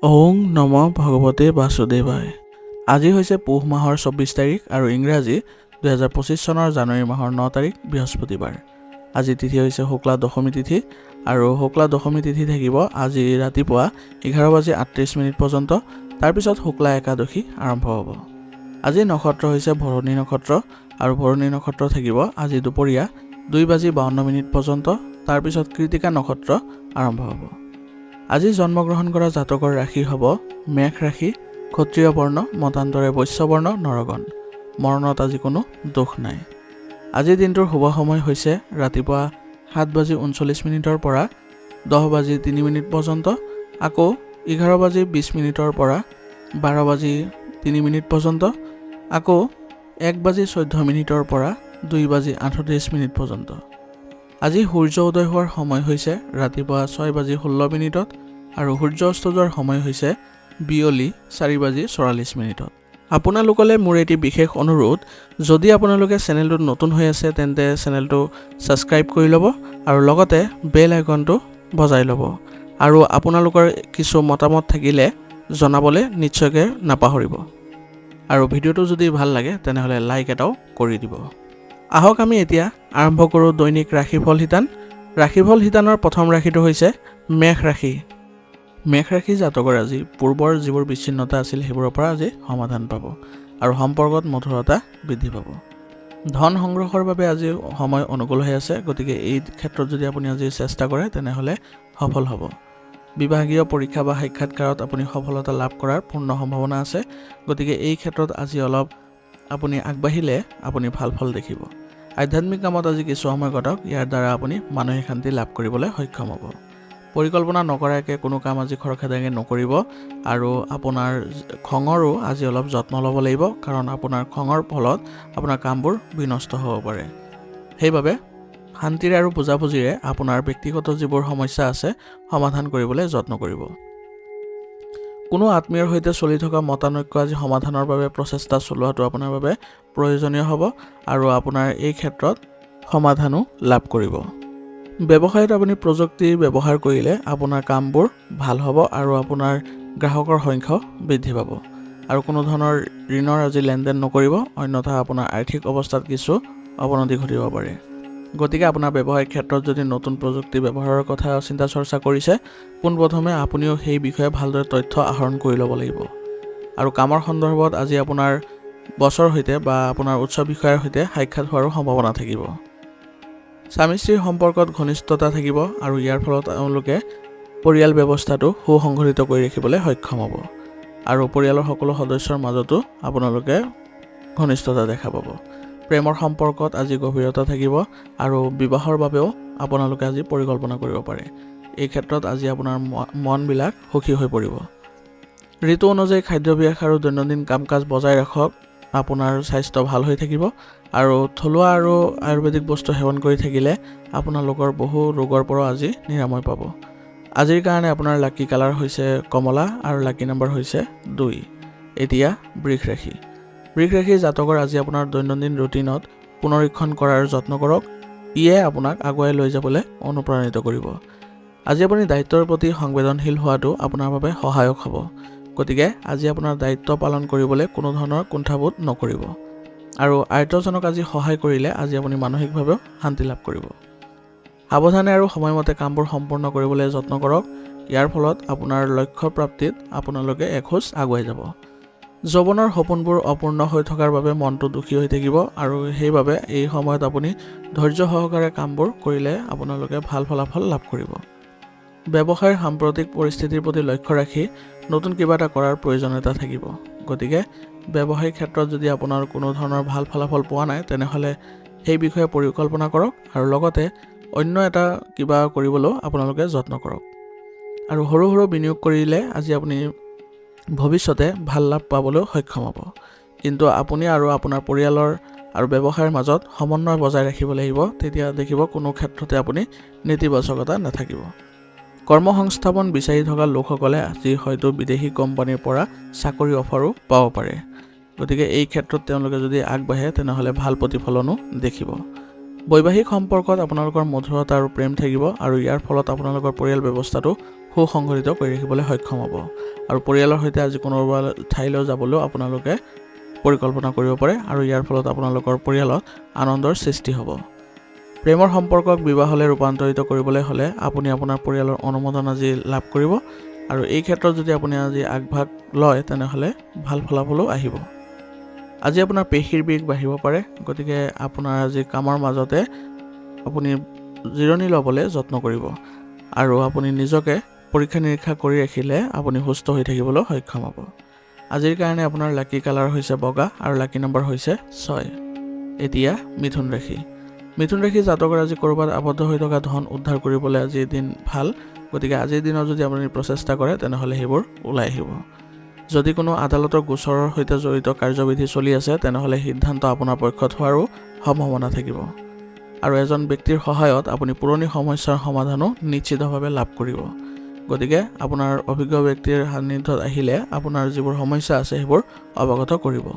ওং নম ভগৱতে বাসুদেৱায়। আজি হৈছে পুহ মাহৰ 24 তাৰিখ আৰু ইংৰাজী 2025 চনৰ জানুৱাৰী মাহৰ 9 তাৰিখ বৃহস্পতিবাৰ। আজি তিথি হৈছে শুক্লা দশমী তিথি আৰু শুক্লা দশমী তিথি থাকিব আজি ৰাতিপুৱা 11:38 পৰ্যন্ত। তাৰপিছত শুক্লা একাদশী আৰম্ভ হ'ব। আজি নক্ষত্ৰ হৈছে ভৰণী নক্ষত্ৰ আৰু ভৰণী নক্ষত্ৰ থাকিব আজি দুপৰীয়া 2:52 পৰ্যন্ত। তাৰপিছত কৃতিকা নক্ষত্ৰ আৰম্ভ হ'ব। আজি জন্মগ্ৰহণ কৰা জাতকৰ ৰাশি হ'ব মেঘ ৰাশি, ক্ষত্ৰিয় বৰ্ণ, মতান্তৰে বৈশ্য বৰ্ণ, নৰগণ। মৰণত আজি কোনো দোষ নাই। আজিৰ দিনটোৰ শুভ সময় হৈছে ৰাতিপুৱা 7:39 পৰা 10:03 পৰ্যন্ত, আকৌ 11:20 পৰা 12:03 পৰ্যন্ত, আকৌ 1:14 পৰা 2:38 পৰ্যন্ত। আজি সূৰ্য উদয় হোৱাৰ সময় হৈছে ৰাতিপুৱা 6:16 আৰু সূৰ্য অস্ত যোৱাৰ সময় হৈছে বিয়লি 4:44। আপোনালোকলৈ মোৰ এটি বিশেষ অনুৰোধ, যদি আপোনালোকে চেনেলটোত নতুন হৈ আছে তেন্তে চেনেলটো ছাবস্ক্ৰাইব কৰি ল'ব আৰু লগতে বেল আইকনটো বজাই ল'ব। আৰু আপোনালোকৰ কিছু মতামত থাকিলে জনাবলৈ নিশ্চয়কৈ নাপাহৰিব। আৰু ভিডিঅ'টো যদি ভাল লাগে তেনেহ'লে লাইক এটাও কৰি দিব। আহক আমি এতিয়া আৰম্ভ কৰোঁ দৈনিক ৰাশিফল শিতান। ৰাশিফল শিতানৰ প্ৰথম ৰাশিটো হৈছে মেঘ ৰাশি। মেঘ ৰাশি জাতকৰ আজি পূৰ্বৰ যিবোৰ বিচ্ছিন্নতা আছিল সেইবোৰৰ পৰা আজি সমাধান পাব আৰু সম্পৰ্কত মধুৰতা বৃদ্ধি পাব। ধন সংগ্ৰহৰ বাবে আজি সময় অনুকূল হৈ আছে, গতিকে এই ক্ষেত্ৰত যদি আপুনি আজি চেষ্টা কৰে তেনেহ'লে সফল হ'ব। বিভাগীয় পৰীক্ষা বা সাক্ষাৎকাৰত আপুনি সফলতা লাভ কৰাৰ পূৰ্ণ সম্ভাৱনা আছে, গতিকে এই ক্ষেত্ৰত আজি অলপ আপুনি আগবাঢ়িলে আপুনি ভাল ফল দেখিব। আধ্যাত্মিক কামত আজি কিছু সময় কটাওক, ইয়াৰ দ্বাৰা আপুনি মানসিক শান্তি লাভ কৰিবলৈ সক্ষম হ'ব। পৰিকল্পনা নকৰাকৈ কোনো কাম আজি খৰখেদাকৈ নকৰিব আৰু আপোনাৰ খঙৰো আজি অলপ যত্ন ল'ব লাগিব, কাৰণ আপোনাৰ খঙৰ ফলত আপোনাৰ কামবোৰ বিনষ্ট হ'ব পাৰে। সেইবাবে শান্তিৰে আৰু বুজাবুজিৰে আপোনাৰ ব্যক্তিগত যিবোৰ সমস্যা আছে সমাধান কৰিবলৈ যত্ন কৰিব। কোনো আত্মীয়ৰ সৈতে চলি থকা মতানৈক্য আজি সমাধানৰ বাবে প্ৰচেষ্টা চলোৱাটো আপোনাৰ বাবে প্ৰয়োজনীয় হ'ব আৰু আপোনাৰ এই ক্ষেত্ৰত সমাধানো লাভ কৰিব। ব্যৱসায়ত আপুনি প্ৰযুক্তি ব্যৱহাৰ কৰিলে আপোনাৰ কামবোৰ ভাল হ'ব আৰু আপোনাৰ গ্ৰাহকৰ সংখ্যাও বৃদ্ধি পাব। আৰু কোনো ধৰণৰ ঋণৰ আজি লেনদেন নকৰিব, অন্যথা আপোনাৰ আৰ্থিক অৱস্থাত কিছু অৱনতি ঘটিব পাৰে। গতিকে আপোনাৰ ব্যৱসায়িক ক্ষেত্ৰত যদি নতুন প্ৰযুক্তি ব্যৱহাৰৰ কথা চিন্তা চৰ্চা কৰিছে, পোনপ্ৰথমে আপুনিও সেই বিষয়ে ভালদৰে তথ্য আহৰণ কৰি ল'ব লাগিব। আৰু কামৰ সন্দৰ্ভত আজি আপোনাৰ বছৰ সৈতে বা আপোনাৰ উচ্চ বিষয়াৰ সৈতে সাক্ষাৎ হোৱাৰো সম্ভাৱনা থাকিব। স্বামী স্ত্ৰীৰ সম্পৰ্কত ঘনিষ্ঠতা থাকিব আৰু ইয়াৰ ফলত তেওঁলোকে পৰিয়াল ব্যৱস্থাটো সুসংগঠিত কৰি ৰাখিবলৈ সক্ষম হ'ব আৰু পৰিয়ালৰ সকলো সদস্যৰ মাজতো আপোনালোকে ঘনিষ্ঠতা দেখা পাব। প্ৰেমৰ সম্পৰ্কত আজি গভীৰতা থাকিব আৰু বিবাহৰ বাবেও আপোনালোকে আজি পৰিকল্পনা কৰিব পাৰে। এই ক্ষেত্ৰত আজি আপোনাৰ মনবিলাক সুখী হৈ পৰিব। ঋতু অনুযায়ী খাদ্যাভ্যাস আৰু দৈনন্দিন কাম কাজ বজাই ৰাখক, আপোনাৰ স্বাস্থ্য ভাল হৈ থাকিব আৰু থলুৱা আৰু আয়ুৰ্বেদিক বস্তু সেৱন কৰি থাকিলে আপোনালোকৰ বহু ৰোগৰ পৰা আজি নিৰাময় পাব। আজিৰ কাৰণে আপোনাৰ লাকি কালাৰ হৈছে কমলা আৰু লাকি নম্বৰ হৈছে 2। এতিয়া বৃষ ৰাশি। বৃষ ৰাশিৰ জাতকৰ আজি আপোনাৰ দৈনন্দিন ৰুটিনত পুনৰীক্ষণ কৰাৰ যত্ন কৰক, ইয়ে আপোনাক আগুৱাই লৈ যাবলৈ অনুপ্ৰাণিত কৰিব। আজি আপুনি দায়িত্বৰ প্ৰতি সংবেদনশীল হোৱাটো আপোনাৰ বাবে সহায়ক হ'ব, গতিকে আজি আপোনাৰ দায়িত্ব পালন কৰিবলৈ কোনো ধৰণৰ কুণ্ঠাবোধ নকৰিব। আৰু আয়ত্তজনক আজি সহায় কৰিলে আজি আপুনি মানসিকভাৱেও শান্তি লাভ কৰিব। সাৱধানে আৰু সময়মতে কামবোৰ সম্পূৰ্ণ কৰিবলৈ যত্ন কৰক, ইয়াৰ ফলত আপোনাৰ লক্ষ্য প্ৰাপ্তিত আপোনালোকে এখোজ আগুৱাই যাব। যৌৱনৰ সপোনবোৰ অপূৰ্ণ হৈ থকাৰ বাবে মনটো দুখী হৈ থাকিব আৰু সেইবাবে এই সময়ত আপুনি ধৈৰ্য সহকাৰে কামবোৰ কৰিলে আপোনালোকে ভাল ফলাফল লাভ কৰিব। ব্যৱসায়ৰ সাম্প্ৰতিক পৰিস্থিতিৰ প্ৰতি লক্ষ্য ৰাখি নতুন কিবা এটা কৰাৰ প্ৰয়োজনীয়তা থাকিব, গতিকে ব্যৱসায়িক ক্ষেত্ৰত যদি আপোনাৰ কোনো ধৰণৰ ভাল ফলাফল পোৱা নাই তেনেহ'লে সেই বিষয়ে পৰিকল্পনা কৰক আৰু লগতে অন্য এটা কিবা কৰিবলৈও আপোনালোকে যত্ন কৰক। আৰু সৰু সৰু বিনিয়োগ কৰিলে আজি আপুনি ভৱিষ্যতে ভাল লাভ পাবলৈও সক্ষম হ'ব, কিন্তু আপুনি আৰু আপোনাৰ পৰিয়ালৰ আৰু ব্যৱসায়ৰ মাজত সমন্বয় বজাই ৰাখিব লাগিব, তেতিয়া দেখিব কোনো ক্ষেত্ৰতে আপুনি নেতিবাচকতা নাথাকিব। কৰ্ম সংস্থাপন বিচাৰি থকা লোকসকলে আজি হয়তো বিদেশী কোম্পানীৰ পৰা চাকৰি অফাৰো পাব পাৰে, গতিকে এই ক্ষেত্ৰত তেওঁলোকে যদি আগবাঢ়ে তেনেহ'লে ভাল প্ৰতিফলনো দেখিব। বৈবাহিক সম্পৰ্কত আপোনালোকৰ মধুৰতা আৰু প্ৰেম থাকিব আৰু ইয়াৰ ফলত আপোনালোকৰ পৰিয়াল ব্যৱস্থাটো সুসংগঠিত কৰি ৰাখিবলৈ সক্ষম হ'ব আৰু পৰিয়ালৰ সৈতে আজি কোনোবা ঠাইলৈ যাবলৈও আপোনালোকে পৰিকল্পনা কৰিব পাৰে আৰু ইয়াৰ ফলত আপোনালোকৰ পৰিয়ালত আনন্দৰ সৃষ্টি হ'ব। প্ৰেমৰ সম্পৰ্কক বিবাহলৈ ৰূপান্তৰিত কৰিবলৈ হ'লে আপুনি আপোনাৰ পৰিয়ালৰ অনুমোদন আজি লাভ কৰিব আৰু এই ক্ষেত্ৰত যদি আপুনি আজি আগভাগ লয় তেনেহ'লে ভাল ফলাফলো আহিব। আজি আপোনাৰ পেশীৰ বিষ বাঢ়িব পাৰে, গতিকে আপোনাৰ আজি কামৰ মাজতে আপুনি জিৰণি ল'বলৈ যত্ন কৰিব আৰু আপুনি নিজকে পৰীক্ষা নিৰীক্ষা কৰি ৰাখিলে আপুনি সুস্থ হৈ থাকিবলৈ সক্ষম হ'ব। আজিৰ কাৰণে আপোনাৰ লাকি কালাৰ হৈছে বগা আৰু লাকি নম্বৰ হৈছে 6। এতিয়া মিথুন ৰাশি। মিথুন ৰাশি জাতকৰ আজি ক'ৰবাত আবদ্ধ হৈ থকা ধন উদ্ধাৰ কৰিবলৈ আজিৰ দিন ভাল, গতিকে আজিৰ দিনত যদি আপুনি প্ৰচেষ্টা কৰে তেনেহ'লে সেইবোৰ ওলাই আহিব। যদি কোনো আদালতৰ গোচৰৰ সৈতে জড়িত কাৰ্যবিধি চলি আছে তেনেহ'লে সিদ্ধান্ত আপোনাৰ পক্ষত হোৱাৰো সম্ভাৱনা থাকিব আৰু এজন ব্যক্তিৰ সহায়ত আপুনি পুৰণি সমস্যাৰ সমাধানো নিশ্চিতভাৱে লাভ কৰিব। গতিকে আপোনাৰ অভিজ্ঞ ব্যক্তিৰ সান্নিধ্যত আহিলে আপোনাৰ যিবোৰ সমস্যা আছে সেইবোৰ অৱগত কৰিব।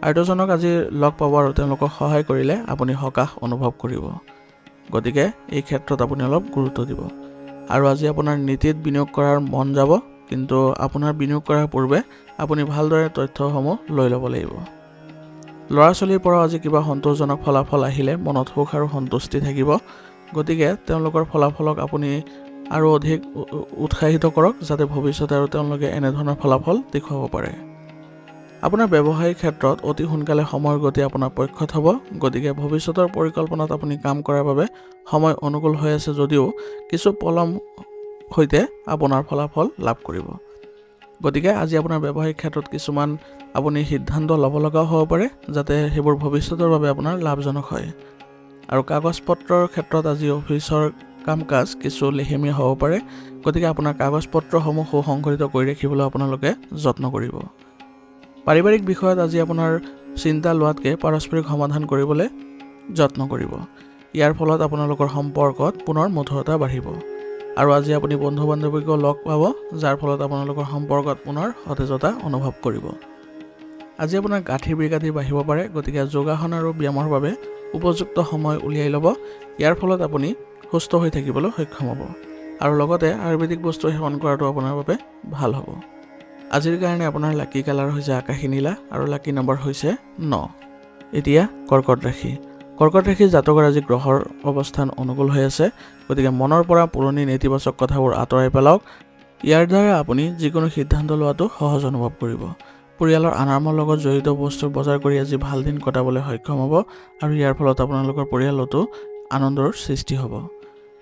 আৰ্তজনক আজি লগ পাব আৰু তেওঁলোকক সহায় কৰিলে আপুনি সকাহ অনুভৱ কৰিব। গতিকে এই ক্ষেত্ৰত আপুনি অলপ গুৰুত্ব দিব আৰু আজি আপোনাৰ নীতিত বিনিয়োগ কৰাৰ মন যাব, কিন্তু আপোনাৰ বিনিয়োগ কৰাৰ পূৰ্বে আপুনি ভালদৰে তথ্যসমূহ লৈ ল'ব লাগিব। ল'ৰা ছোৱালীৰ পৰা আজি কিবা সন্তোষজনক ফলাফল আহিলে মনত সুখ আৰু সন্তুষ্টি থাকিব, গতিকে তেওঁলোকৰ ফলাফলক আপুনি আৰু অধিক উৎসাহিত কৰক যাতে ভৱিষ্যতে আৰু তেওঁলোকে এনেধৰণৰ ফলাফল দেখুৱাব পাৰে। আপোনাৰ ব্যৱসায়িক ক্ষেত্ৰত অতি সোনকালে সময়ৰ গতি আপোনাৰ পক্ষত হ'ব, গতিকে ভৱিষ্যতৰ পৰিকল্পনাত আপুনি কাম কৰাৰ বাবে সময় অনুকূল হৈ আছে যদিও কিছু পলম সৈতে আপোনাৰ ফলাফল লাভ কৰিব। গতিকে আজি আপোনাৰ ব্যৱসায়িক ক্ষেত্ৰত কিছুমান আপুনি সিদ্ধান্ত ল'ব লগাও হ'ব পাৰে যাতে সেইবোৰ ভৱিষ্যতৰ বাবে আপোনাৰ লাভজনক হয়। আৰু কাগজ পত্ৰৰ ক্ষেত্ৰত আজি অফিচৰ কাম কাজ কিছু লেহেমীয়া হ'ব পাৰে, গতিকে আপোনাৰ কাগজ পত্ৰসমূহ সুসংগঠিত কৰি ৰাখিবলৈ আপোনালোকে যত্ন কৰিব। পাৰিবাৰিক বিষয়ত আজি আপোনাৰ চিন্তা লোৱাতকৈ পাৰস্পৰিক সমাধান কৰিবলৈ যত্ন কৰিব। ইয়াৰ ফলত আপোনালোকৰ সম্পৰ্কত পুনৰ মধুৰতা বাঢ়িব আৰু আজি আপুনি বন্ধু বান্ধৱীকো লগ পাব, যাৰ ফলত আপোনালোকৰ সম্পৰ্কত পুনৰ সতেজতা অনুভৱ কৰিব। আজি আপোনাৰ গাঁঠিৰ বিগাঠি বাঢ়িব পাৰে, গতিকে যোগাসন আৰু ব্যায়ামৰ বাবে উপযুক্ত সময় উলিয়াই ল'ব। ইয়াৰ ফলত আপুনি সুস্থ হৈ থাকিবলৈ সক্ষম হ'ব আৰু লগতে আয়ুৰ্বেদিক বস্তু সেৱন কৰাটো আপোনাৰ বাবে ভাল হ'ব। আজিৰ কাৰণে আপোনাৰ লাকি কালাৰ হৈছে আকাশী নীলা আৰু লাকি নম্বৰ হৈছে 9। এতিয়া কৰ্কট ৰাশি। কৰ্কট ৰাশিৰ জাতকৰ আজি গ্ৰহৰ অৱস্থান অনুকূল হৈ আছে, গতিকে মনৰ পৰা পুৰণি নেতিবাচক কথাবোৰ আঁতৰাই পেলাওক। ইয়াৰ দ্বাৰা আপুনি যিকোনো সিদ্ধান্ত লোৱাটো সহজ অনুভৱ কৰিব। পৰিয়ালৰ আনামৰ লগত জড়িত বস্তুৰ বজাৰ কৰি আজি ভাল দিন কটাবলৈ সক্ষম হ'ব আৰু ইয়াৰ ফলত আপোনালোকৰ পৰিয়ালতো আনন্দৰ সৃষ্টি হ'ব।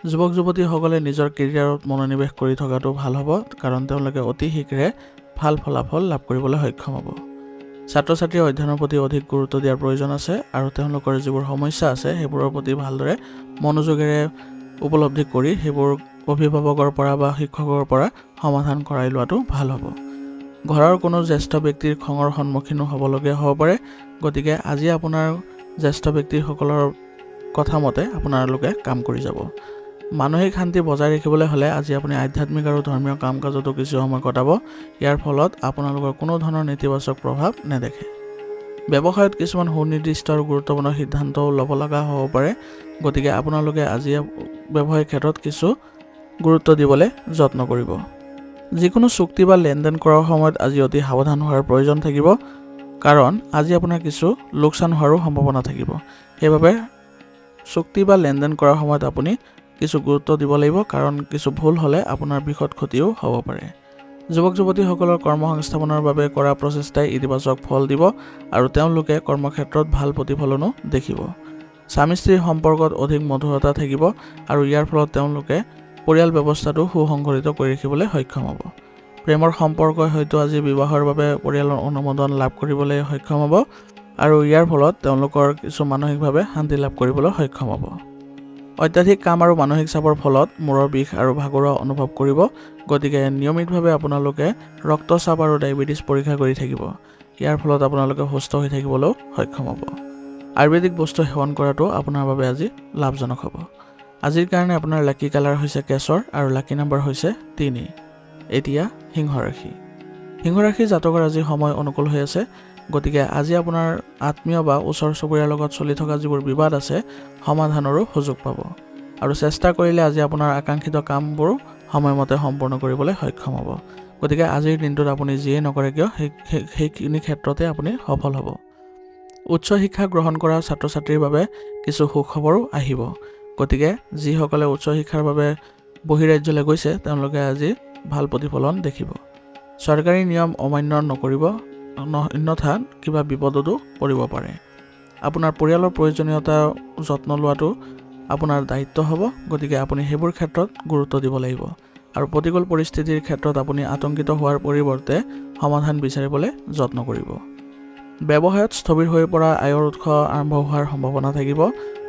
যুৱক যুৱতীসকলে নিজৰ কেৰিয়াৰত মনোনিৱেশ কৰি থকাটো ভাল হ'ব, কাৰণ তেওঁলোকে অতি শীঘ্ৰে ভাল ফলাফল লাভ কৰিবলৈ সক্ষম হ'ব। ছাত্ৰ ছাত্ৰীৰ অধ্যয়নৰ প্ৰতি অধিক গুৰুত্ব দিয়াৰ প্ৰয়োজন আছে আৰু তেওঁলোকৰ যিবোৰ সমস্যা আছে সেইবোৰৰ প্ৰতি ভালদৰে মনোযোগেৰে উপলব্ধি কৰি সেইবোৰ অভিভাৱকৰ পৰা বা শিক্ষকৰ পৰা সমাধান কৰাই লোৱাটো ভাল হ'ব। ঘৰৰ কোনো জ্যেষ্ঠ ব্যক্তিৰ খঙৰ সন্মুখীনো হ'বলগীয়া হ'ব পাৰে, গতিকে আজি আপোনাৰ জ্যেষ্ঠ ব্যক্তিসকলৰ কথা মতে আপোনালোকে কাম কৰি যাব। মানসিক শান্তি বজাই ৰাখিবলৈ হ'লে আজি আপুনি আধ্যাত্মিক আৰু ধৰ্মীয় কাম কাজতো কিছু সময় কটাব। ইয়াৰ ফলত আপোনালোকৰ কোনো ধৰণৰ নেতিবাচক প্ৰভাৱ নেদেখে। ব্যৱসায়ত কিছুমান সুনিৰ্দিষ্ট আৰু গুৰুত্বপূৰ্ণ সিদ্ধান্তও ল'ব লগা হ'ব পাৰে, গতিকে আপোনালোকে আজি ব্যৱসায়িক ক্ষেত্ৰত কিছু গুৰুত্ব দিবলৈ যত্ন কৰিব। যিকোনো চুক্তি বা লেনদেন কৰাৰ সময়ত আজি অতি সাৱধান হোৱাৰ প্ৰয়োজন থাকিব, কাৰণ আজি আপোনাৰ কিছু লোকচান হোৱাৰো সম্ভাৱনা থাকিব। সেইবাবে চুক্তি বা লেনদেন কৰাৰ সময়ত আপুনি কিছু গুৰুত্ব দিব লাগিব, কাৰণ কিছু ভুল হ'লে আপোনাৰ বৃহৎ ক্ষতিও হ'ব পাৰে। যুৱক যুৱতীসকলৰ কৰ্মসংস্থাপনৰ বাবে কৰা প্ৰচেষ্টাই ইতিবাচক ফল দিব আৰু তেওঁলোকে কৰ্মক্ষেত্ৰত ভাল প্ৰতিফলনো দেখিব। স্বামী স্ত্ৰীৰ সম্পৰ্কত অধিক মধুৰতা থাকিব আৰু ইয়াৰ ফলত তেওঁলোকে পৰিয়াল ব্যৱস্থাটো সুসংগঠিত কৰি ৰাখিবলৈ সক্ষম হ'ব। প্ৰেমৰ সম্পৰ্কই হয়তো আজি বিবাহৰ বাবে পৰিয়ালৰ অনুমোদন লাভ কৰিবলৈ সক্ষম হ'ব আৰু ইয়াৰ ফলত তেওঁলোকৰ কিছু মানসিকভাৱে শান্তি লাভ কৰিবলৈ সক্ষম হ'ব। অত্যাধিক কাম আৰু মানসিক চাপৰ ফলত মূৰৰ বিষ আৰু ভাগৰুৱা অনুভৱ কৰিব, গতিকে নিয়মিতভাৱে আপোনালোকে ৰক্তচাপ আৰু ডায়েবেটিছ পৰীক্ষা কৰি থাকিব। ইয়াৰ ফলত আপোনালোকে সুস্থ হৈ থাকিবলৈও সক্ষম হ'ব। আয়ুৰ্বেদিক বস্তু সেৱন কৰাটো আপোনাৰ বাবে আজি লাভজনক হ'ব। আজিৰ কাৰণে আপোনাৰ লাকি কালাৰ হৈছে কেশৰ আৰু লাকি নম্বৰ হৈছে 3। এতিয়া সিংহ ৰাশি। সিংহ ৰাশিৰ জাতকৰ আজি সময় অনুকূল হৈ আছে, গতিকে আজি আপোনাৰ আত্মীয় বা ওচৰ চুবুৰীয়াৰ লগত চলি থকা যিবোৰ বিবাদ আছে সমাধানৰো সুযোগ পাব আৰু চেষ্টা কৰিলে আজি আপোনাৰ আকাংক্ষিত কামবোৰ সময়মতে সম্পূৰ্ণ কৰিবলৈ সক্ষম হ'ব। গতিকে আজিৰ দিনটোত আপুনি যিয়ে নকৰে কিয় সেইখিনি ক্ষেত্ৰতে আপুনি সফল হ'ব। উচ্চ শিক্ষা গ্ৰহণ কৰা ছাত্ৰ ছাত্ৰীৰ বাবে কিছু সুখবৰো আহিব। গতিকে যিসকলে উচ্চ শিক্ষাৰ বাবে বহিৰাজ্যলৈ গৈছে তেওঁলোকে আজি ভাল প্ৰতিফলন দেখিব। চৰকাৰী নিয়ম অমান্য নকৰিব, অন্যথা কিবা বিপদতো পৰিব পাৰে। আপোনাৰ পৰিয়ালৰ প্ৰয়োজনীয়তা যত্ন লোৱাটো আপোনাৰ দায়িত্ব হ'ব। গতিকে আপুনি সেইবোৰ ক্ষেত্ৰত গুৰুত্ব দিব লাগিব আৰু প্ৰতিকূল পৰিস্থিতিৰ ক্ষেত্ৰত আপুনি আতংকিত হোৱাৰ পৰিৱৰ্তে সমাধান বিচাৰিবলৈ যত্ন কৰিব। ব্যৱসায়ত স্থবিৰ হৈ পৰা আয়ৰ উৎস আৰম্ভ হোৱাৰ সম্ভাৱনা থাকিব।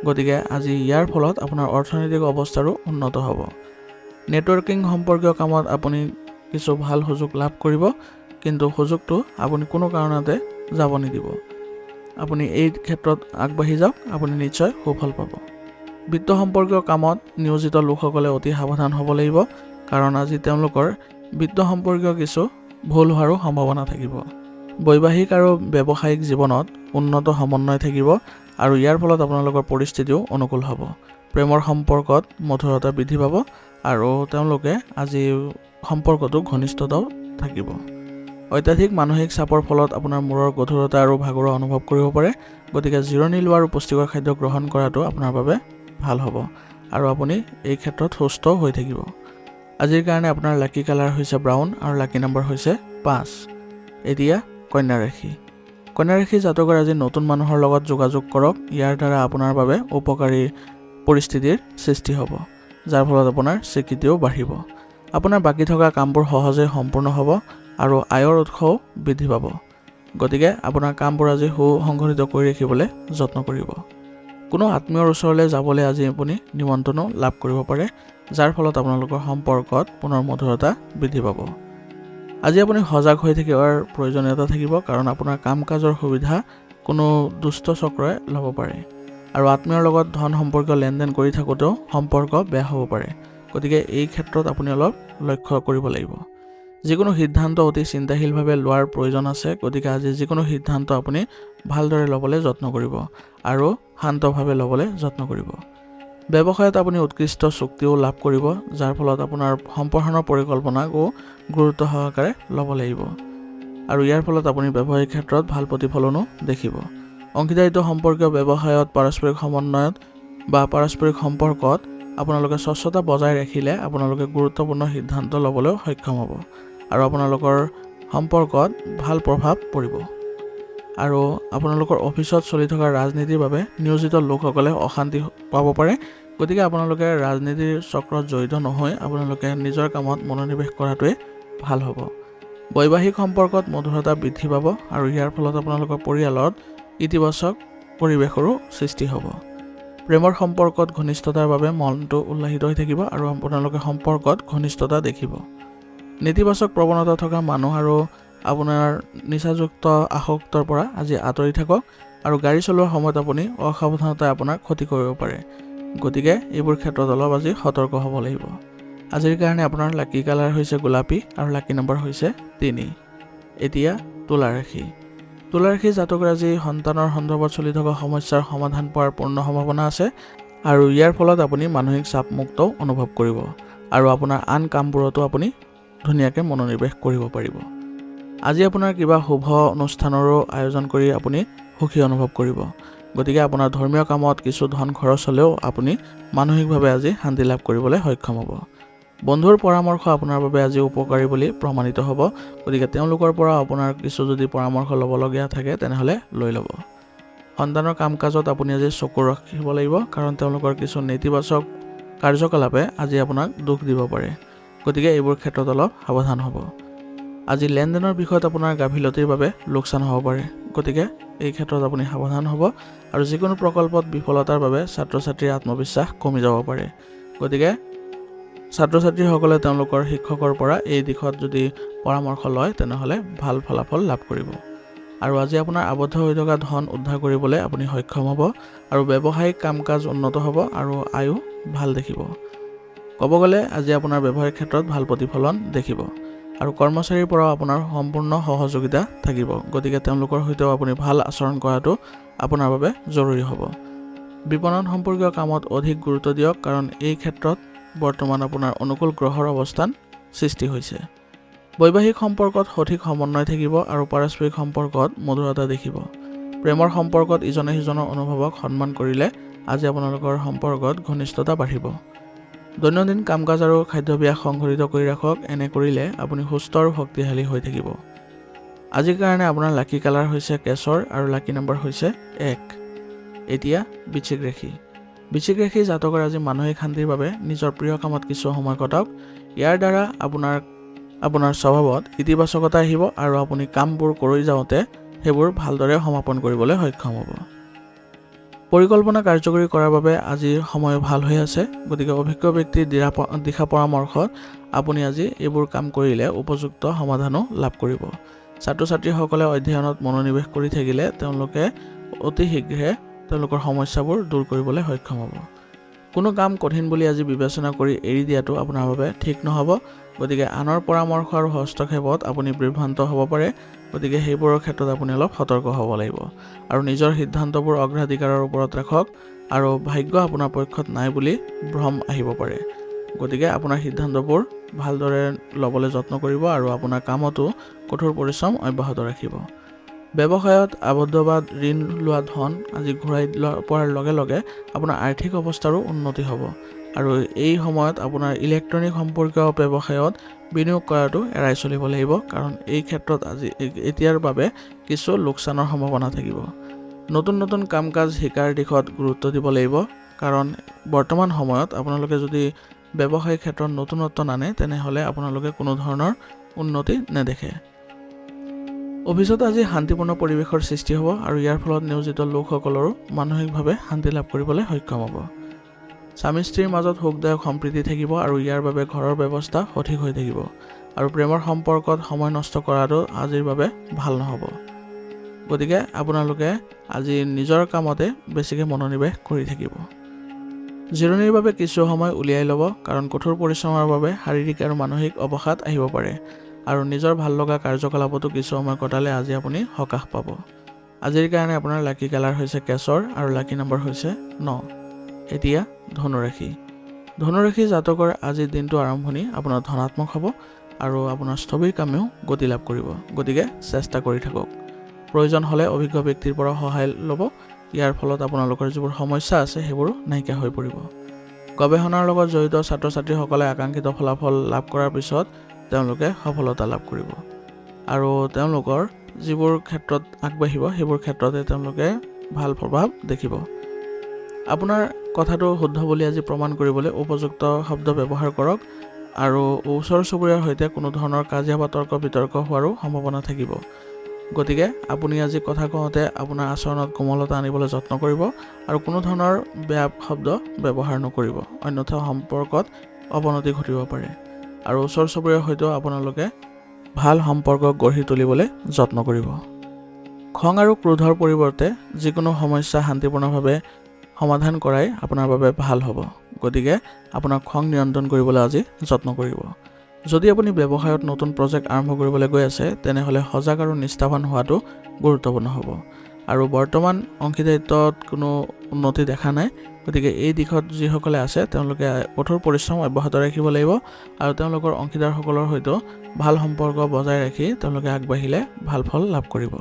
গতিকে আজি ইয়াৰ ফলত আপোনাৰ অৰ্থনৈতিক অৱস্থাৰো উন্নত হ'ব। নেটৱৰ্কিং সম্পৰ্কীয় কামত আপুনি কিছু ভাল সুযোগ লাভ কৰিব, কিন্তু সুযোগটো আপুনি কোনো কাৰণতে যাব নিদিব। আপুনি এই ক্ষেত্ৰত আগবাঢ়ি যাওক, আপুনি নিশ্চয় সুফল পাব। বিত্ত সম্পৰ্কীয় কামত নিয়োজিত লোকসকলে অতি সাৱধান হ'ব লাগিব, কাৰণ আজি তেওঁলোকৰ বিত্ত সম্পৰ্কীয় কিছু ভুল হোৱাৰো সম্ভাৱনা থাকিব। বৈবাহিক আৰু ব্যৱসায়িক জীৱনত উন্নত সমন্বয় থাকিব আৰু ইয়াৰ ফলত আপোনালোকৰ পৰিস্থিতিও অনুকূল হ'ব। প্ৰেমৰ সম্পৰ্কত মধুৰতা বৃদ্ধি পাব আৰু তেওঁলোকে আজি সম্পৰ্কটো ঘনিষ্ঠতাও থাকিব। অত্যাধিক মানসিক চাপৰ ফলত আপোনাৰ মূৰৰ গধুৰতা আৰু ভাগৰুৱা অনুভৱ কৰিব পাৰে। গতিকে জিৰণি লোৱা আৰু পুষ্টিকৰ খাদ্য গ্ৰহণ কৰাটো আপোনাৰ বাবে ভাল হ'ব আৰু আপুনি এই ক্ষেত্ৰত সুস্থ হৈ থাকিব। আজিৰ কাৰণে আপোনাৰ লাকি কালাৰ হৈছে ব্ৰাউন আৰু লাকি নম্বৰ হৈছে 5। এতিয়া কন্যা ৰাশি। কন্যা ৰাশি জাতকৰ আজি নতুন মানুহৰ লগত যোগাযোগ কৰক। ইয়াৰ দ্বাৰা আপোনাৰ বাবে উপকাৰী পৰিস্থিতিৰ সৃষ্টি হ'ব, যাৰ ফলত আপোনাৰ স্বীকৃতিও বাঢ়িব। আপোনাৰ বাকী থকা কামবোৰ সহজে সম্পূৰ্ণ হ'ব আৰু আয়ৰ উৎসও বৃদ্ধি পাব। গতিকে আপোনাৰ কামবোৰ আজি সুসংগঠিত কৰি ৰাখিবলৈ যত্ন কৰিব। কোনো আত্মীয়ৰ ওচৰলৈ যাবলৈ আজি আপুনি নিমন্ত্ৰণো লাভ কৰিব পাৰে, যাৰ ফলত আপোনালোকৰ সম্পৰ্কত পুনৰ মধুৰতা বৃদ্ধি পাব। আজি আপুনি সজাগ হৈ থাকিবৰ প্ৰয়োজনীয়তা থাকিব, কাৰণ আপোনাৰ কাম কাজৰ সুবিধা কোনো দুষ্ট চক্ৰই ল'ব পাৰে আৰু আত্মীয়ৰ লগত ধন সম্পৰ্কীয় লেনদেন কৰি থাকোঁতেও সম্পৰ্ক বেয়া হ'ব পাৰে। গতিকে এই ক্ষেত্ৰত আপুনি অলপ লক্ষ্য কৰিব লাগিব। যিকোনো সিদ্ধান্ত অতি চিন্তাশীলভাৱে লোৱাৰ প্ৰয়োজন আছে। গতিকে আজি যিকোনো সিদ্ধান্ত আপুনি ভালদৰে ল'বলৈ যত্ন কৰিব আৰু শান্তভাৱে ল'বলৈ যত্ন কৰিব। ব্যৱসায়ত আপুনি উৎকৃষ্ট চুক্তিও লাভ কৰিব, যাৰ ফলত আপোনাৰ সম্প্ৰসাৰণৰ পৰিকল্পনাকো গুৰুত্ব সহকাৰে ল'ব লাগিব আৰু ইয়াৰ ফলত আপুনি ব্যৱসায়িক ক্ষেত্ৰত ভাল প্ৰতিফলনো দেখিব। অংশীদাৰিত্ব সম্পৰ্কীয় ব্যৱসায়ত পাৰস্পৰিক সমন্বয়ত বা পাৰস্পৰিক সম্পৰ্কত আপোনালোকে স্বচ্ছতা বজাই ৰাখিলে আপোনালোকে গুৰুত্বপূৰ্ণ সিদ্ধান্ত ল'বলৈ সক্ষম হ'ব আৰু আপোনালোকৰ সম্পৰ্কত ভাল প্ৰভাৱ পৰিব। আৰু আপোনালোকৰ অফিচত চলি থকা ৰাজনীতিৰ বাবে নিয়োজিত লোকসকলে অশান্তি পাব পাৰে। গতিকে আপোনালোকে ৰাজনীতিৰ চক্ৰত জড়িত নহয় আপোনালোকে নিজৰ কামত মনোনিৱেশ কৰাটোৱে ভাল হ'ব। বৈবাহিক সম্পৰ্কত মধুৰতা বৃদ্ধি পাব আৰু ইয়াৰ ফলত আপোনালোকৰ পৰিয়ালত ইতিবাচক পৰিৱেশৰো সৃষ্টি হ'ব। প্ৰেমৰ সম্পৰ্কত ঘনিষ্ঠতাৰ বাবে মনটো উল্লাসিত হৈ থাকিব আৰু আপোনালোকে সম্পৰ্কত ঘনিষ্ঠতা দেখিব। নেতিবাচক প্ৰৱণতা থকা মানুহ আৰু আপোনাৰ নিচাযুক্ত আসক্তৰ পৰা আজি আঁতৰি থাকক আৰু গাড়ী চলোৱাৰ সময়ত আপুনি অসাৱধানতাই আপোনাক ক্ষতি কৰিব পাৰে। গতিকে এইবোৰ ক্ষেত্ৰত অলপ আজি সতৰ্ক হ'ব লাগিব। আজিৰ কাৰণে আপোনাৰ লাকি কালাৰ হৈছে গোলাপী আৰু লাকি নম্বৰ হৈছে 3। এতিয়া তুলা ৰাশি। তুলা ৰাশি জাতকৰ আজি সন্তানৰ সন্দৰ্ভত চলি থকা সমস্যাৰ সমাধান পোৱাৰ পূৰ্ণ সম্ভাৱনা আছে আৰু ইয়াৰ ফলত আপুনি মানসিক চাপমুক্তও অনুভৱ কৰিব আৰু আপোনাৰ আন কামবোৰতো আপুনি ধুনীয়াকৈ মনোনিৱেশ কৰিব পাৰিব। আজি আপোনাৰ কিবা শুভ অনুষ্ঠানৰো আয়োজন কৰি আপুনি সুখী অনুভৱ কৰিব। গতিকে আপোনাৰ ধৰ্মীয় কামত কিছু ধন খৰচ হ'লেও আপুনি মানসিকভাৱে আজি শান্তি লাভ কৰিবলৈ সক্ষম হ'ব। বন্ধুৰ পৰামৰ্শ আপোনাৰ বাবে আজি উপকাৰী বুলি প্ৰমাণিত হ'ব। গতিকে তেওঁলোকৰ পৰা আপোনাৰ কিছু যদি পৰামৰ্শ ল'বলগীয়া থাকে তেনেহ'লে লৈ ল'ব। সন্তানৰ কাম কাজত আপুনি আজি চকু ৰাখিব লাগিব, কাৰণ তেওঁলোকৰ কিছু নেতিবাচক কাৰ্যকলাপে আজি আপোনাক দুখ দিব পাৰে। গতিকে এইবোৰ ক্ষেত্ৰত অলপ সাৱধান হ'ব। আজি লেনদেনৰ বিষয়ত আপোনাৰ গাফিলতিৰ বাবে লোকচান হ'ব পাৰে। গতিকে এই ক্ষেত্ৰত আপুনি সাৱধান হ'ব আৰু যিকোনো প্ৰকল্পত বিফলতাৰ বাবে ছাত্ৰ ছাত্ৰীৰ আত্মবিশ্বাস কমি যাব পাৰে। গতিকে ছাত্ৰ ছাত্ৰীসকলে তেওঁলোকৰ শিক্ষকৰ পৰা এই দিশত যদি পৰামৰ্শ লয় তেনেহ'লে ভাল ফলাফল লাভ কৰিব আৰু আজি আপোনাৰ আবদ্ধ হৈ থকা ধন উদ্ধাৰ কৰিবলৈ আপুনি সক্ষম হ'ব আৰু ব্যৱসায়িক কাম কাজ উন্নত হ'ব আৰু আয়ু ভাল দেখিব। ক'ব গ'লে আজি আপোনাৰ ব্যৱসায়িক ক্ষেত্ৰত ভাল প্ৰতিফলন দেখিব আৰু কৰ্মচাৰীৰ পৰাও আপোনাৰ সম্পূৰ্ণ সহযোগিতা থাকিব। গতিকে তেওঁলোকৰ সৈতেও আপুনি ভাল আচৰণ কৰাটো আপোনাৰ বাবে জৰুৰী হ'ব। বিপণন সম্পৰ্কীয় কামত অধিক গুৰুত্ব দিয়ক, কাৰণ এই ক্ষেত্ৰত বৰ্তমান আপোনাৰ অনুকূল গ্ৰহৰ অৱস্থান সৃষ্টি হৈছে। বৈবাহিক সম্পৰ্কত সঠিক সমন্বয় থাকিব আৰু পাৰস্পৰিক সম্পৰ্কত মধুৰতা দেখিব। প্ৰেমৰ সম্পৰ্কত ইজনে সিজনৰ অনুভৱক সন্মান কৰিলে আজি আপোনালোকৰ সম্পৰ্কত ঘনিষ্ঠতা বাঢ়িব। দৈনন্দিন কাম কাজ আৰু খাদ্যাভ্যাস সংঘটিত কৰি ৰাখক। এনে কৰিলে আপুনি সুস্থ আৰু শক্তিশালী হৈ থাকিব। আজিৰ কাৰণে আপোনাৰ লাকি কালাৰ হৈছে কেশৰ আৰু লাকি নম্বৰ হৈছে 1। এতিয়া বৃশ্চিক ৰাশি। বৃশ্চিক ৰাশি জাতকৰ আজি মানসিক শান্তিৰ বাবে নিজৰ প্ৰিয় কামত কিছু সময় কটাওক। ইয়াৰ দ্বাৰা আপোনাৰ স্বভাৱত ইতিবাচকতা আহিব আৰু আপুনি কামবোৰ কৰি যাওঁতে সেইবোৰ ভালদৰে সমাপন কৰিবলৈ সক্ষম হ'ব। পৰিকল্পনা কাৰ্যকৰী কৰাৰ বাবে আজিৰ সময় ভাল হৈ আছে। গতিকে অভিজ্ঞ ব্যক্তিৰ দিশা পৰামৰ্শত আপুনি আজি এইবোৰ কাম কৰিলে উপযুক্ত সমাধানো লাভ কৰিব। ছাত্ৰ ছাত্ৰীসকলে অধ্যয়নত মনোনিৱেশ কৰি থাকিলে তেওঁলোকে অতি শীঘ্ৰে তেওঁলোকৰ সমস্যাবোৰ দূৰ কৰিবলৈ সক্ষম হ'ব। কোনো কাম কঠিন বুলি আজি বিবেচনা কৰি এৰি দিয়াটো আপোনাৰ বাবে ঠিক নহ'ব। গতিকে আনৰ পৰামৰ্শ আৰু হস্তক্ষেপত আপুনি বিভ্ৰান্ত হ'ব পাৰে। গতিকে সেইবোৰৰ ক্ষেত্ৰত আপুনি অলপ সতৰ্ক হ'ব লাগিব আৰু নিজৰ সিদ্ধান্তবোৰ অগ্ৰাধিকাৰৰ ওপৰত ৰাখক। আৰু ভাগ্য আপোনাৰ পক্ষত নাই বুলি ভ্ৰম আহিব পাৰে। গতিকে আপোনাৰ সিদ্ধান্তবোৰ ভালদৰে ল'বলৈ যত্ন কৰিব আৰু আপোনাৰ কামতো কঠোৰ পৰিশ্ৰম অব্যাহত ৰাখিব। ব্যৱসায়ত আবদ্ধ বা ঋণ লোৱা ধন আজি ঘূৰাই পোৱাৰ লগে লগে আপোনাৰ আৰ্থিক অৱস্থাৰো উন্নতি হ'ব। আৰু এই সময়ত আপোনাৰ ইলেক্ট্ৰনিক সম্পৰ্কীয় ব্যৱসায়ত বিনিয়োগ কৰাটো এৰাই চলিব লাগিব, কাৰণ এই ক্ষেত্ৰত এতিয়াৰ বাবে কিছু লোকচানৰ সম্ভাৱনা থাকিব। নতুন নতুন কাম কাজ শিকাৰ দিশত গুৰুত্ব দিব লাগিব, কাৰণ বৰ্তমান সময়ত আপোনালোকে যদি ব্যৱসায়িক ক্ষেত্ৰত নতুনত্ব নানে তেনেহ'লে আপোনালোকে কোনো ধৰণৰ উন্নতি নেদেখে। অফিচত আজি শান্তিপূৰ্ণ পৰিৱেশৰ সৃষ্টি হ'ব আৰু ইয়াৰ ফলত নিয়োজিত লোকসকলৰো মানসিকভাৱে শান্তি লাভ কৰিবলৈ সক্ষম হ'ব। স্বামী স্ত্ৰীৰ মাজত সুখদায়ক সম্প্ৰীতি থাকিব আৰু ইয়াৰ বাবে ঘৰৰ ব্যৱস্থা সঠিক হৈ থাকিব। আৰু প্ৰেমৰ সম্পৰ্কত সময় নষ্ট কৰাটো আজিৰ বাবে ভাল নহ'ব। গতিকে আপোনালোকে আজি নিজৰ কামতে বেছিকৈ মনোনিৱেশ কৰি থাকিব। জিৰণিৰ বাবে কিছু সময় উলিয়াই ল'ব, কাৰণ কঠোৰ পৰিশ্ৰমৰ বাবে শাৰীৰিক আৰু মানসিক অৱসাদ আহিব পাৰে। আৰু নিজৰ ভাল লগা কাৰ্যকলাপতো কিছু সময় কটালে আজি আপুনি সকাহ পাব। আজিৰ কাৰণে আপোনাৰ লাকি কালাৰ হৈছে কেশৰ আৰু লাকি নম্বৰ হৈছে 9। এতিয়া ধনুৰাশি। ধনুৰাশি জাতকৰ আজিৰ দিনটো আৰম্ভণি আপোনাৰ ধনাত্মক হ'ব আৰু আপোনাৰ স্থবিৰ কামেও গতি লাভ কৰিব। গতিকে চেষ্টা কৰি থাকক। প্ৰয়োজন হ'লে অভিজ্ঞ ব্যক্তিৰ পৰা সহায় ল'ব। ইয়াৰ ফলত আপোনালোকৰ যিবোৰ সমস্যা আছে সেইবোৰো নাইকিয়া হৈ পৰিব। গৱেষণাৰ লগত জড়িত ছাত্ৰ ছাত্ৰীসকলে আকাংক্ষিত ফলাফল লাভ কৰাৰ পিছত তেওঁলোকে সফলতা লাভ কৰিব আৰু তেওঁলোকৰ যিবোৰ ক্ষেত্ৰত আগবাঢ়িব সেইবোৰ ক্ষেত্ৰতে তেওঁলোকে ভাল প্ৰভাৱ দেখিব। আপোনাৰ কথাটো শুদ্ধ বুলি আজি প্ৰমাণ কৰিবলৈ উপযুক্ত শব্দ ব্যৱহাৰ কৰক আৰু ওচৰ চুবুৰীয়াৰ সৈতে কোনো ধৰণৰ কাজিয়া বা তৰ্ক বিতৰ্ক হোৱাৰো সম্ভাৱনা থাকিব। গতিকে আপুনি আজি কথা কওঁতে আপোনাৰ আচৰণত কোমলতা আনিবলৈ যত্ন কৰিব আৰু কোনো ধৰণৰ বেয়া শব্দ ব্যৱহাৰ নকৰিব, অন্যথা সম্পৰ্কত অৱনতি ঘটিব পাৰে। আৰু ওচৰ চুবুৰীয়াৰ সৈতেও আপোনালোকে ভাল সম্পৰ্ক গঢ়ি তুলিবলৈ যত্ন কৰিব। খং আৰু ক্ৰোধৰ পৰিৱৰ্তে যিকোনো সমস্যা শান্তিপূৰ্ণভাৱে সমাধান কৰাই আপোনাৰ বাবে ভাল হ'ব। গতিকে আপোনাক খং নিয়ন্ত্ৰণ কৰিবলৈ আজি যত্ন কৰিব। যদি আপুনি ব্যৱসায়ত নতুন প্ৰজেক্ট আৰম্ভ কৰিবলৈ গৈ আছে তেনেহ'লে সজাগ আৰু নিষ্ঠাৱান হোৱাটো গুৰুত্বপূৰ্ণ হ'ব। আৰু বৰ্তমান অংশীদাৰিত্বত কোনো উন্নতি দেখা নাই। গতিকে এই দিশত যিসকলে আছে তেওঁলোকে কঠোৰ পৰিশ্ৰম অব্যাহত ৰাখিব লাগিব আৰু তেওঁলোকৰ অংশীদাৰসকলৰ সৈতেও ভাল সম্পৰ্ক বজাই ৰাখি তেওঁলোকে আগবাঢ়িলে ভাল ফল লাভ কৰিব।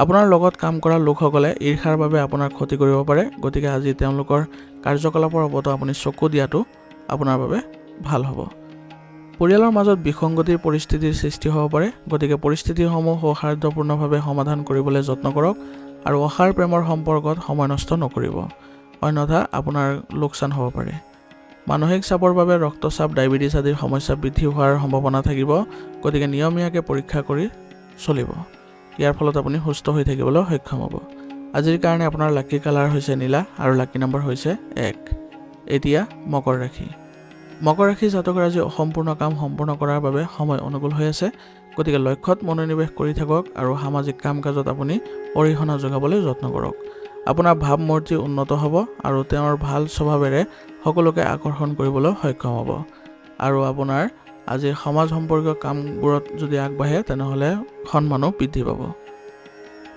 আপোনাৰ লগত কাম কৰা লোকসকলে ঈৰ্ষাৰ বাবে আপোনাৰ ক্ষতি কৰিব পাৰে। গতিকে আজি তেওঁলোকৰ কাৰ্যকলাপৰ ওপৰত আপুনি চকু দিয়াটো আপোনাৰ বাবে ভাল হ'ব। পৰিয়ালৰ মাজত বিসংগতিৰ পৰিস্থিতিৰ সৃষ্টি হ'ব পাৰে। গতিকে পৰিস্থিতিসমূহ সৌহাৰ্দ্যপূৰ্ণভাৱে সমাধান কৰিবলৈ যত্ন কৰক আৰু অসাৰ প্ৰেমৰ সম্পৰ্কত সময় নষ্ট নকৰিব, অন্যথা আপোনাৰ লোকচান হ'ব পাৰে। মানসিক চাপৰ বাবে ৰক্তচাপ, ডায়েবেটিছ আদিৰ সমস্যা বৃদ্ধি হোৱাৰ সম্ভাৱনা থাকিব। গতিকে নিয়মীয়াকৈ পৰীক্ষা কৰি চলিব। ইয়াৰ ফলত আপুনি সুস্থ হৈ থাকিবলৈ সক্ষম হ'ব। আজিৰ কাৰণে আপোনাৰ লাকি কালাৰ হৈছে নীলা আৰু লাকি নম্বৰ হৈছে 1। এতিয়া মকৰ ৰাশি। মকৰ ৰাশি জাতকৰ আজি অসম্পূৰ্ণ কাম সম্পূৰ্ণ কৰাৰ বাবে সময় অনুকূল হৈ আছে। গতিকে লক্ষ্যত মনোনিৱেশ কৰি থাকক আৰু সামাজিক কাম কাজত আপুনি অৰিহণা যোগাবলৈ যত্ন কৰক। আপোনাৰ ভাৱমূৰ্তি উন্নত হ'ব আৰু তেওঁৰ ভাল স্বভাৱেৰে সকলোকে আকৰ্ষণ কৰিবলৈ সক্ষম হ'ব। আৰু আপোনাৰ আজি সমাজ সম্পৰ্কীয় কামবোৰত যদি আগবাঢ়ে তেনেহ'লে সন্মানো বৃদ্ধি পাব।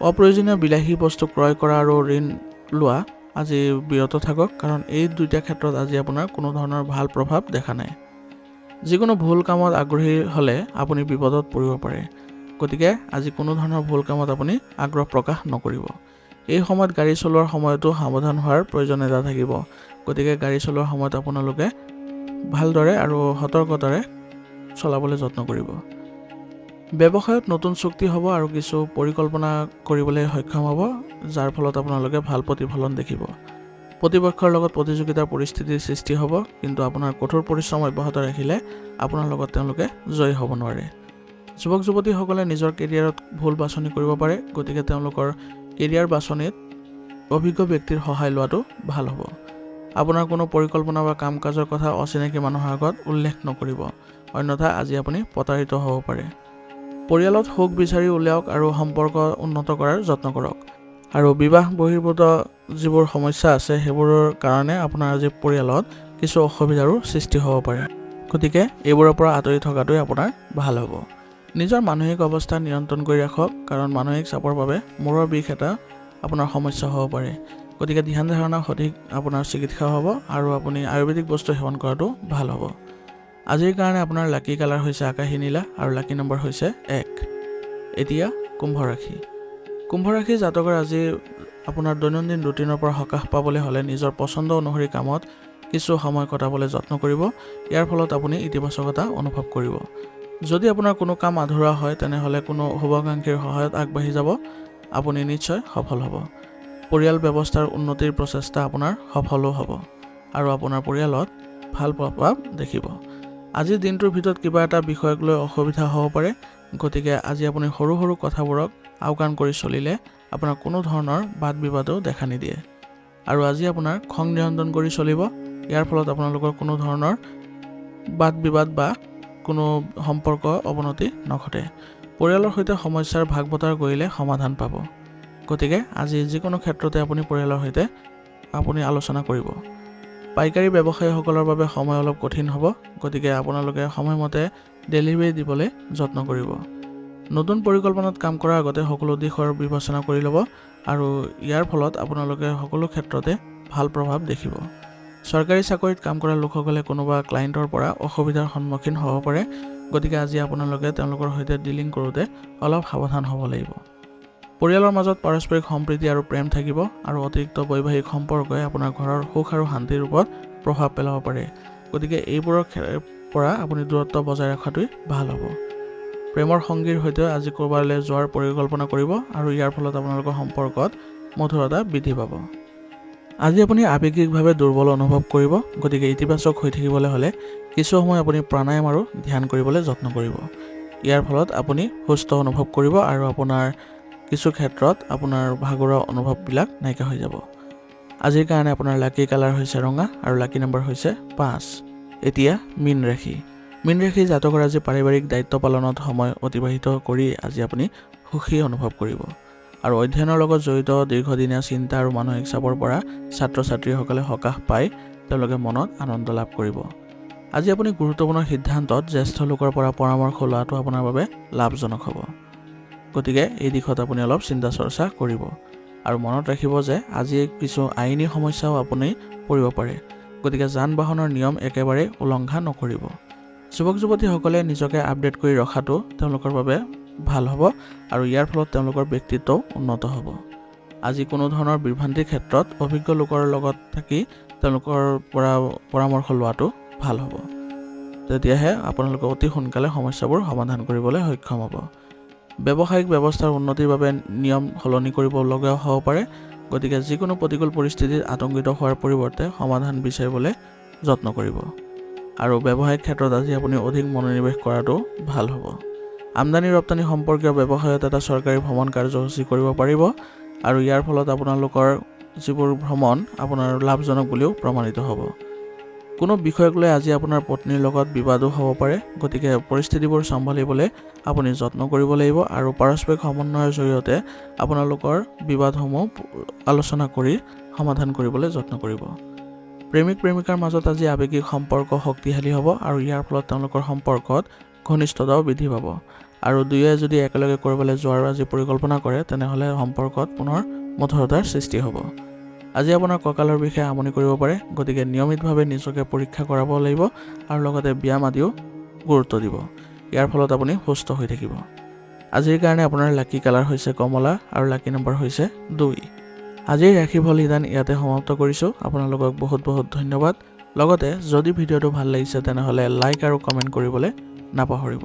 অপ্ৰয়োজনীয় বিলাসী বস্তু ক্ৰয় কৰা আৰু ঋণ লোৱা আজি বিৰত থাকক, কাৰণ এই দুইটা ক্ষেত্ৰত আজি আপোনাৰ কোনো ধৰণৰ ভাল প্ৰভাৱ দেখা নাই। যিকোনো ভুল কামত আগ্ৰহী হ'লে আপুনি বিপদত পৰিব পাৰে। গতিকে আজি কোনো ধৰণৰ ভুল কামত আপুনি আগ্ৰহ প্ৰকাশ নকৰিব। এই সময়ত গাড়ী চলোৱাৰ সময়তো সাৱধান হোৱাৰ প্ৰয়োজনীয়তা থাকিব। গতিকে গাড়ী চলোৱাৰ সময়ত আপোনালোকে ভালদৰে আৰু সতৰ্কতাৰে চলাবলৈ যত্ন কৰিব। ব্যৱসায়ত নতুন চুক্তি হ'ব আৰু কিছু পৰিকল্পনা কৰিবলৈ সক্ষম হ'ব, যাৰ ফলত আপোনালোকে ভাল প্ৰতিফলন দেখিব। প্ৰতিপক্ষৰ লগত প্ৰতিযোগিতাৰ পৰিস্থিতিৰ সৃষ্টি হ'ব, কিন্তু আপোনাৰ কঠোৰ পৰিশ্ৰম অব্যাহত ৰাখিলে আপোনাৰ লগত তেওঁলোকে জয়ী হ'ব নোৱাৰে। যুৱক যুৱতীসকলে নিজৰ কেৰিয়াৰত ভুল বাছনি কৰিব পাৰে। গতিকে তেওঁলোকৰ কেৰিয়াৰ বাছনিত অভিজ্ঞ ব্যক্তিৰ সহায় লোৱাটো ভাল হ'ব। আপোনাৰ কোনো পৰিকল্পনা বা কাম কাজৰ কথা অচিনাকি মানুহৰ আগত উল্লেখ নকৰিব, অন্যথা আজি আপুনি প্ৰতাৰিত হ'ব পাৰে। পৰিয়ালত সুখ বিচাৰি উলিয়াওক আৰু সম্পৰ্ক উন্নত কৰাৰ যত্ন কৰক। আৰু বিবাহ বহিৰ্ভূত যিবোৰ সমস্যা আছে সেইবোৰৰ কাৰণে আপোনাৰ আজি পৰিয়ালত কিছু অসুবিধাৰো সৃষ্টি হ'ব পাৰে। গতিকে এইবোৰৰ পৰা আঁতৰি থকাটোৱে আপোনাৰ ভাল হ'ব। নিজৰ মানসিক অৱস্থা নিয়ন্ত্ৰণ কৰি ৰাখক, কাৰণ মানসিক চাপৰ বাবে মূৰৰ বিষ এটা আপোনাৰ সমস্যা হ'ব পাৰে। গতিকে ধ্যান ধাৰণা সঠিক আপোনাৰ চিকিৎসা হ'ব আৰু আপুনি আয়ুৰ্বেদিক বস্তু সেৱন কৰাটো ভাল হ'ব। আজিৰ কাৰণে আপোনাৰ লাকি কালাৰ হৈছে আকাশী নীলা আৰু লাকি নম্বৰ হৈছে 1। এতিয়া কুম্ভ ৰাশি। কুম্ভ ৰাশি জাতকৰ আজি আপোনাৰ দৈনন্দিন ৰুটিনৰ পৰা সকাহ পাবলৈ হ'লে নিজৰ পচন্দ অনুসৰি কামত কিছু সময় কটাবলৈ যত্ন কৰিব। ইয়াৰ ফলত আপুনি ইতিবাচকতা অনুভৱ কৰিব। যদি আপোনাৰ কোনো কাম আধৰুৱা হয় তেনেহ'লে কোনো শুভাকাংক্ষীৰ সহায়ত আগবাঢ়ি যাব, আপুনি নিশ্চয় সফল হ'ব। পৰিয়াল ব্যৱস্থাৰ উন্নতিৰ প্ৰচেষ্টা আপোনাৰ সফলো হ'ব আৰু আপোনাৰ পৰিয়ালত ভাল প্ৰভাৱ দেখিব। আজিৰ দিনটোৰ ভিতৰত কিবা এটা বিষয়ক লৈ অসুবিধা হ'ব পাৰে। গতিকে আজি আপুনি সৰু সৰু কথাবোৰক আওকাণ কৰি চলিলে আপোনাৰ কোনো ধৰণৰ বাদ বিবাদো দেখা নিদিয়ে। আৰু আজি আপোনাৰ খং নিয়ন্ত্ৰণ কৰি চলিব। ইয়াৰ ফলত আপোনালোকৰ কোনো ধৰণৰ বাদ বিবাদ বা কোনো সম্পৰ্ক অৱনতি নঘটে। পৰিয়ালৰ সৈতে সমস্যাৰ ভাগ বতৰা কৰিলে সমাধান পাব। গতিকে আজি যিকোনো ক্ষেত্ৰতে আপুনি পৰিয়ালৰ সৈতে আলোচনা কৰিব। পাইকাৰী ব্যৱসায়ীসকলৰ বাবে সময় অলপ কঠিন হ'ব। গতিকে আপোনালোকে সময়মতে ডেলিভাৰী দিবলৈ যত্ন কৰিব। নতুন পৰিকল্পনাত কাম কৰাৰ আগতে সকলো দিশৰ বিবেচনা কৰি ল'ব আৰু ইয়াৰ ফলত আপোনালোকে সকলো ক্ষেত্ৰতে ভাল প্ৰভাৱ দেখিব। চৰকাৰী চাকৰিত কাম কৰা লোকসকলে কোনোবা ক্লায়েণ্টৰ পৰা অসুবিধাৰ সন্মুখীন হ'ব পাৰে। গতিকে আজি আপোনালোকে তেওঁলোকৰ সৈতে ডিলিং কৰোঁতে অলপ সাৱধান হ'ব লাগিব। পৰিয়ালৰ মাজত পাৰস্পৰিক সম্প্ৰীতি আৰু প্ৰেম থাকিব আৰু অতিৰিক্ত বৈবাহিক সম্পৰ্কই আপোনাৰ ঘৰৰ সুখ আৰু শান্তিৰ ওপৰত প্ৰভাৱ পেলাব পাৰে। গতিকে এইবোৰৰ পৰা আপুনি দূৰত্ব বজাই ৰখাটোৱেই ভাল হ'ব। প্ৰেমৰ সংগীৰ সৈতে আজি ক'ৰবালৈ যোৱাৰ পৰিকল্পনা কৰিব আৰু ইয়াৰ ফলত আপোনালোকৰ সম্পৰ্কত মধুৰতা বৃদ্ধি পাব। আজি আপুনি আৱেগিকভাৱে দুৰ্বল অনুভৱ কৰিব। গতিকে ইতিবাচক হৈ থাকিবলৈ হ'লে কিছু সময় আপুনি প্ৰাণায়াম আৰু ধ্যান কৰিবলৈ যত্ন কৰিব। ইয়াৰ ফলত আপুনি সুস্থ অনুভৱ কৰিব আৰু আপোনাৰ কিছু ক্ষেত্ৰত আপোনাৰ ভাগৰুৱা অনুভৱবিলাক নাইকিয়া হৈ যাব। আজিৰ কাৰণে আপোনাৰ লাকি কালাৰ হৈছে ৰঙা আৰু লাকি নম্বৰ হৈছে 5। এতিয়া মীন ৰাশি। মীন ৰাশি জাতকৰ আজি পাৰিবাৰিক দায়িত্ব পালনত সময় অতিবাহিত কৰি আজি আপুনি সুখী অনুভৱ কৰিব আৰু অধ্যয়নৰ লগত জড়িত দীৰ্ঘদিনীয়া চিন্তা আৰু মানসিক চাপৰ পৰা ছাত্ৰ ছাত্ৰীসকলে সকাহ পাই তেওঁলোকে মনত আনন্দ লাভ কৰিব। আজি আপুনি গুৰুত্বপূৰ্ণ সিদ্ধান্তত জ্যেষ্ঠ লোকৰ পৰা পৰামৰ্শ লোৱাটো আপোনাৰ বাবে লাভজনক হ'ব। গতিকে এই দিশত আপুনি অলপ চিন্তা চৰ্চা কৰিব আৰু মনত ৰাখিব যে আজি কিছু আইনী সমস্যাও আপুনি পৰিব পাৰে। গতিকে যান বাহনৰ নিয়ম একেবাৰে উলংঘা নকৰিব। যুৱক যুৱতীসকলে নিজকে আপডেট কৰি ৰখাটো তেওঁলোকৰ বাবে ভাল হ'ব আৰু ইয়াৰ ফলত তেওঁলোকৰ ব্যক্তিত্বও উন্নত হ'ব। আজি কোনো ধৰণৰ বিভ্ৰান্তিৰ ক্ষেত্ৰত অভিজ্ঞ লোকৰ লগত থাকি তেওঁলোকৰ পৰা পৰামৰ্শ লোৱাটো ভাল হ'ব। তেতিয়াহে আপোনালোকে অতি সোনকালে সমস্যাবোৰ সমাধান কৰিবলৈ সক্ষম হ'ব। ব্যৱসায়িক ব্যৱস্থাৰ উন্নতিৰ বাবে নিয়ম সলনি কৰিব লগা হ'ব পাৰে। গতিকে যিকোনো প্ৰতিকূল পৰিস্থিতিত আতংকিত হোৱাৰ পৰিৱৰ্তে সমাধান বিচাৰিবলৈ যত্ন কৰিব আৰু ব্যৱসায়িক ক্ষেত্ৰত আজি আপুনি অধিক মনোনিৱেশ কৰাটো ভাল হ'ব। আমদানি ৰপ্তানি সম্পৰ্কীয় ব্যৱসায়ত এটা চৰকাৰী ভ্ৰমণ কাৰ্যসূচী কৰিব পাৰিব আৰু ইয়াৰ ফলত আপোনালোকৰ যিবোৰ ভ্ৰমণ আপোনাৰ লাভজনক বুলিও প্ৰমাণিত হ'ব। কোনো বিষয়ক লৈ আজি আপোনাৰ পত্নীৰ লগত বিবাদো হ'ব পাৰে। গতিকে পৰিস্থিতিবোৰ চম্ভালিবলৈ আপুনি যত্ন কৰিব লাগিব আৰু পাৰস্পৰিক সমন্বয়ৰ জৰিয়তে আপোনালোকৰ বিবাদসমূহ আলোচনা কৰি সমাধান কৰিবলৈ যত্ন কৰিব। প্ৰেমিক প্ৰেমিকাৰ মাজত আজি আৱেগিক সম্পৰ্ক শক্তিশালী হ'ব আৰু ইয়াৰ ফলত তেওঁলোকৰ সম্পৰ্কত ঘনিষ্ঠতাও বৃদ্ধি পাব আৰু দুয়োৱে যদি একেলগে কৰিবলৈ যোৱাৰ আজি পৰিকল্পনা কৰে তেনেহ'লে সম্পৰ্কত পুনৰ মধুৰতাৰ সৃষ্টি হ'ব। আজি আপোনাৰ কঁকালৰ বিষয়ে আমনি কৰিব পাৰে, গতিকে নিয়মিতভাৱে নিজকে পৰীক্ষা কৰাব লাগিব আৰু লগতে ব্যায়াম আদিও গুৰুত্ব দিব। ইয়াৰ ফলত আপুনি সুস্থ হৈ থাকিব। আজিৰ কাৰণে আপোনাৰ লাকি কালাৰ হৈছে কমলা আৰু লাকি নম্বৰ হৈছে 2। আজিৰ ৰাশিফল নিদান ইয়াতে সমাপ্ত কৰিছোঁ। আপোনালোকক বহুত বহুত ধন্যবাদ। লগতে যদি ভিডিঅ'টো ভাল লাগিছে তেনেহ'লে লাইক আৰু কমেণ্ট কৰিবলৈ নাপাহৰিব।